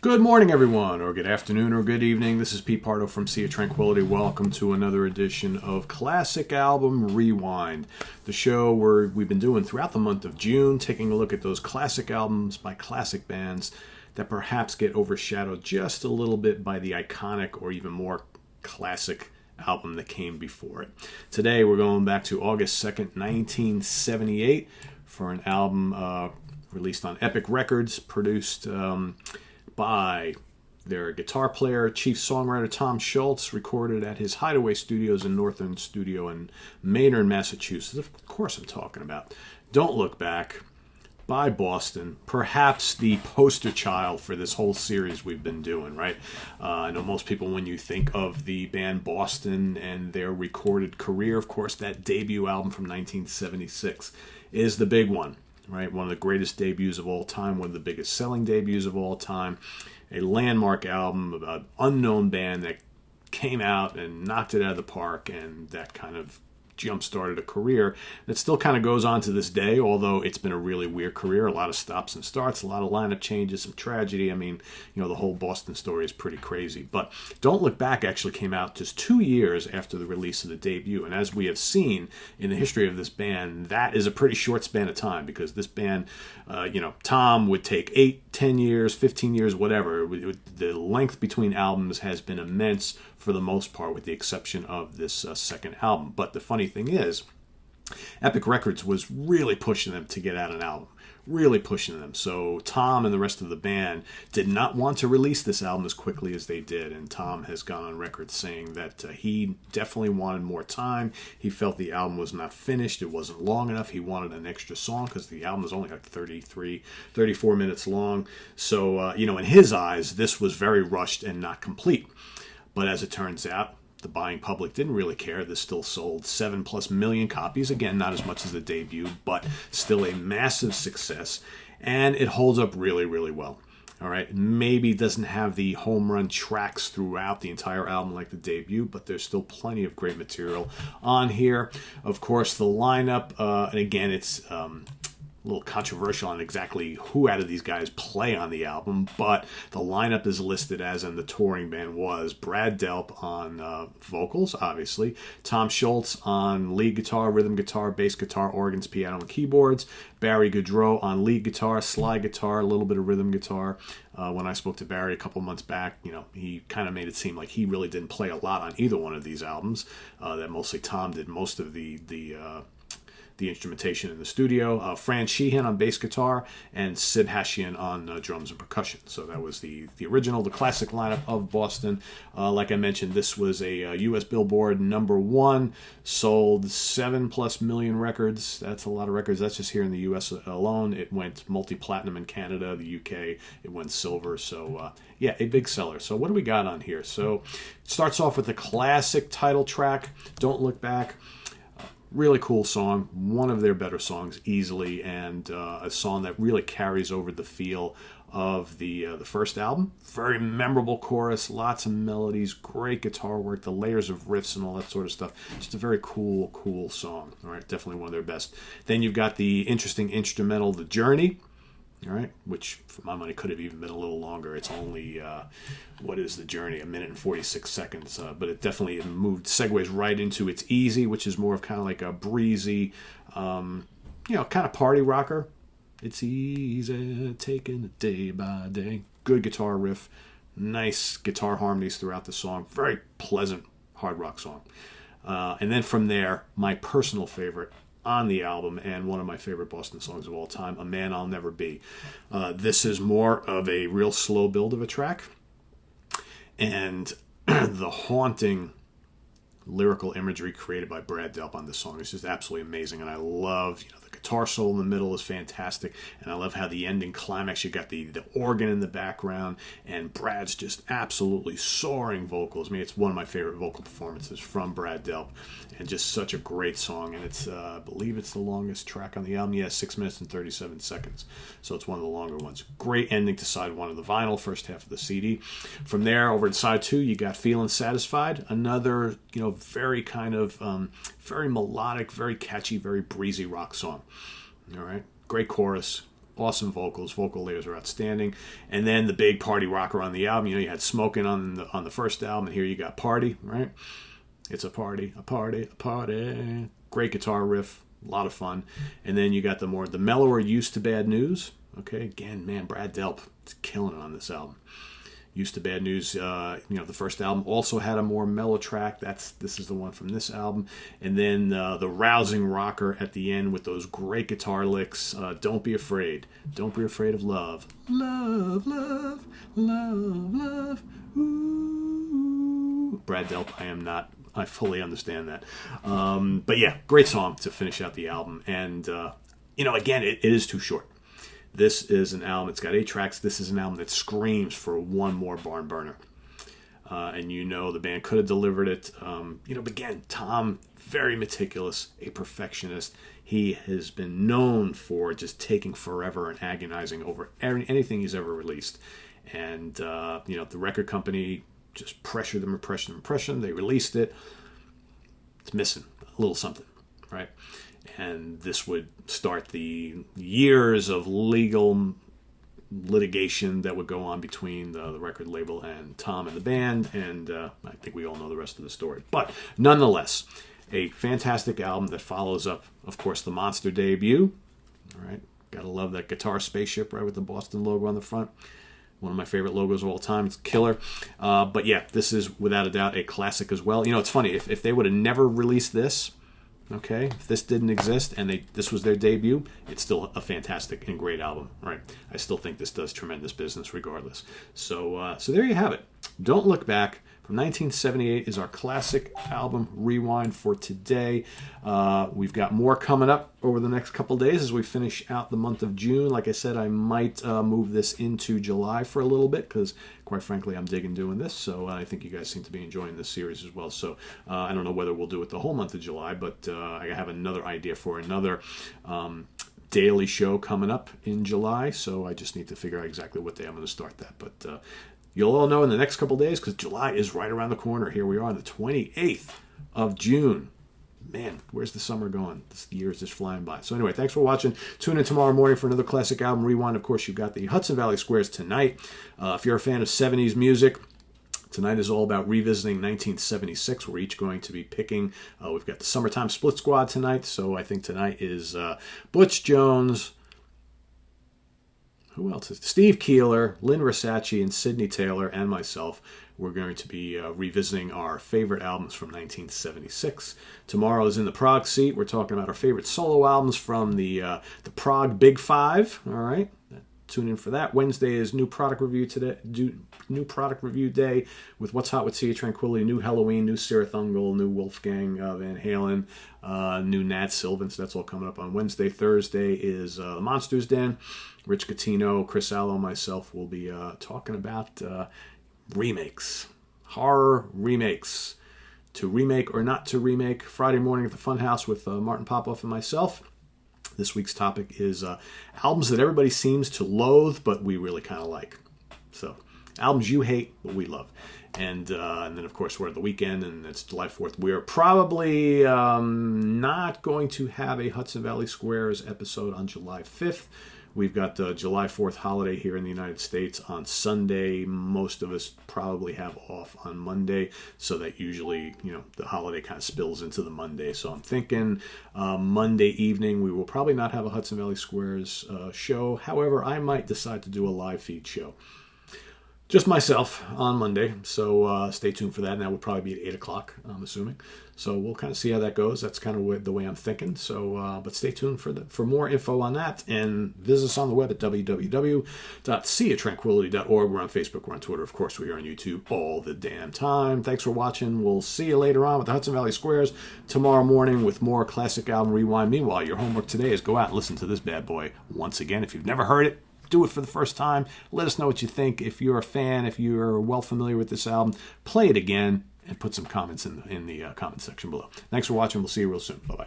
Good morning, everyone, or good afternoon, or good evening. This is Pete Pardo from Sea of Tranquility. Welcome to another edition of Classic Album Rewind, the show where we've been doing throughout the month of June, taking a look at those classic albums by classic bands that perhaps get overshadowed just a little bit by the iconic or even more classic album that came before it. Today, we're going back to August 2nd, 1978, for an album released on Epic Records, produced by their guitar player, chief songwriter Tom Schultz, recorded at his Hideaway Studios in Northern Studio in Maynard, Massachusetts. Of course I'm talking about Don't Look Back by Boston, perhaps the poster child for this whole series we've been doing, right? I know most people, when you think of the band Boston and their recorded career, of course, that debut album from 1976 is the big one. Right, one of the greatest debuts of all time, one of the biggest selling debuts of all time, a landmark album of an unknown band that came out and knocked it out of the park, and that kind of jump-started a career that still kind of goes on to this day, although it's been a really weird career, a lot of stops and starts, a lot of lineup changes, some tragedy. I mean, the whole Boston story is pretty crazy. But Don't Look Back actually came out just 2 years after the release of the debut, and as we have seen in the history of this band, that is a pretty short span of time, because this band, Tom would take 8, 10 years, 15 years, whatever. The length between albums has been immense for the most part, with the exception of this second album. But the funny thing is, Epic Records was really pushing them to get out an album, really pushing them. So Tom and the rest of the band did not want to release this album as quickly as they did, and Tom has gone on record saying that he definitely wanted more time. He felt the album was not finished, it wasn't long enough, he wanted an extra song, because the album is only like 33, 34 minutes long. So, in his eyes, this was very rushed and not complete. But as it turns out, the buying public didn't really care. This still sold 7+ million copies. Again, not as much as the debut, but still a massive success. And it holds up really, really well. All right, maybe doesn't have the home run tracks throughout the entire album like the debut, but there's still plenty of great material on here. Of course, the lineup, and again, it's a little controversial on exactly who out of these guys play on the album, but the lineup is listed as, and the touring band was, Brad Delp on vocals, obviously, Tom Schultz on lead guitar, rhythm guitar, bass guitar, organs, piano, and keyboards, Barry Goudreau on lead guitar, slide guitar, a little bit of rhythm guitar. When I spoke to Barry a couple months back, he kind of made it seem like he really didn't play a lot on either one of these albums, that mostly Tom did most of the instrumentation in the studio. Fran Sheehan on bass guitar, and Sid Hashian on drums and percussion. So that was the original, the classic lineup of Boston. Like I mentioned, this was a U.S. Billboard #1, sold 7+ million records. That's a lot of records. That's just here in the U.S. alone. It went multi-platinum in Canada, the U.K. It went silver. So a big seller. So what do we got on here? So it starts off with the classic title track, Don't Look Back. Really cool song, one of their better songs easily, and a song that really carries over the feel of the first album. Very memorable chorus, lots of melodies, great guitar work, the layers of riffs and all that sort of stuff. Just a very cool song. All right, definitely one of their best. Then you've got the interesting instrumental, The Journey. All right, which for my money could have even been a little longer. It's only, what is The Journey? 1 minute and 46 seconds. But it definitely segues right into It's Easy, which is more of kind of like a breezy, kind of party rocker. It's easy, taking it day by day. Good guitar riff, nice guitar harmonies throughout the song. Very pleasant hard rock song. And then from there, my personal favorite on the album, and one of my favorite Boston songs of all time, A Man I'll Never Be. This is more of a real slow build of a track, and the haunting lyrical imagery created by Brad Delp on this song is just absolutely amazing, and I love, the guitar solo in the middle is fantastic, and I love how the ending climax, you got the organ in the background, and Brad's just absolutely soaring vocals. I mean, it's one of my favorite vocal performances from Brad Delp, and just such a great song, and it's, I believe it's the longest track on the album. Yeah, 6 minutes and 37 seconds, so it's one of the longer ones. Great ending to side 1 of the vinyl, first half of the CD. From there, over to side 2, you got Feelin' Satisfied, another, very kind of, very melodic, very catchy, very breezy rock song. All right, great chorus, awesome vocals. Vocal layers are outstanding. And then the big party rocker on the album. You had Smokin' on the first album, and here you got Party, right? It's a party, a party, a party. Great guitar riff, a lot of fun. And then you got the mellower Used to Bad News. Okay, again, man, Brad Delp is killing it on this album. Used to Bad News, the first album also had a more mellow track. This is the one from this album. And then the rousing rocker at the end with those great guitar licks. Don't be afraid. Don't be afraid of love. Love, love, love, love. Ooh. Brad Delp, I fully understand that. But yeah, great song to finish out the album. And, again, it is too short. This is an album, it's got 8 tracks. This is an album that screams for one more barn burner. And the band could have delivered it. But again, Tom, very meticulous, a perfectionist. He has been known for just taking forever and agonizing over anything he's ever released. And, the record company just pressured them. They released it. It's missing a little something, right? And this would start the years of legal litigation that would go on between the record label and Tom and the band. And I think we all know the rest of the story. But nonetheless, a fantastic album that follows up, of course, the Monster debut. All right. Gotta love that guitar spaceship, right, with the Boston logo on the front. One of my favorite logos of all time. It's killer. But yeah, this is without a doubt a classic as well. It's funny. If they would have never released this, okay, if this didn't exist and this was their debut, it's still a fantastic and great album, right? I still think this does tremendous business regardless. So there you have it. Don't Look Back from 1978 is our classic album rewind for today. We've got more coming up over the next couple days as we finish out the month of June. Like I said, I might move this into July for a little bit because, quite frankly, I'm digging doing this. So I think you guys seem to be enjoying this series as well. So I don't know whether we'll do it the whole month of July, but I have another idea for another daily show coming up in July. So I just need to figure out exactly what day I'm going to start that. But you'll all know in the next couple days because July is right around the corner. Here we are on the 28th of June. Man, where's the summer going? This year is just flying by. So anyway, thanks for watching. Tune in tomorrow morning for another classic album rewind. Of course, you've got the Hudson Valley Squares tonight. If you're a fan of 70s music, tonight is all about revisiting 1976. We're each going to be picking. We've got the Summertime Split Squad tonight. So I think tonight is Butch Jones. Who else is Steve Keeler, Lynn Versace, and Sidney Taylor, and myself. We're going to be revisiting our favorite albums from 1976. Tomorrow is In the Prague Seat. We're talking about our favorite solo albums from the Prague Big Five. All right, tune in for that. Wednesday is New Product Review Day with What's Hot with Sea of Tranquility, New Halloween, New Sarah Thungal, New Wolfgang Van Halen, New Nat Sylvan. So that's all coming up on Wednesday. Thursday is The Monsters Den. Rich Catino, Chris Allo, myself will be talking about remakes, horror remakes, to remake or not to remake. Friday morning at the Funhouse with Martin Popoff and myself. This week's topic is albums that everybody seems to loathe, but we really kind of like. So albums you hate, but we love. And then, of course, we're at the weekend, and it's July 4th. We're probably not going to have a Hudson Valley Squares episode on July 5th. We've got the July 4th holiday here in the United States on Sunday. Most of us probably have off on Monday, so that usually, the holiday kind of spills into the Monday. So I'm thinking Monday evening we will probably not have a Hudson Valley Squares show. However, I might decide to do a live feed show. Just myself on Monday, so stay tuned for that. And that would probably be at 8 o'clock, I'm assuming. So we'll kind of see how that goes. That's kind of the way I'm thinking. So, but stay tuned for more info on that. And visit us on the web at www.seaoftranquility.org. We're on Facebook, we're on Twitter. Of course, we are on YouTube all the damn time. Thanks for watching. We'll see you later on with the Hudson Valley Squares tomorrow morning with more classic album rewind. Meanwhile, your homework today is go out and listen to this bad boy once again. If you've never heard it, do it for the first time. Let us know what you think. If you're a fan, if you're well familiar with this album, play it again and put some comments in the comment section below. Thanks for watching. We'll see you real soon. Bye-bye.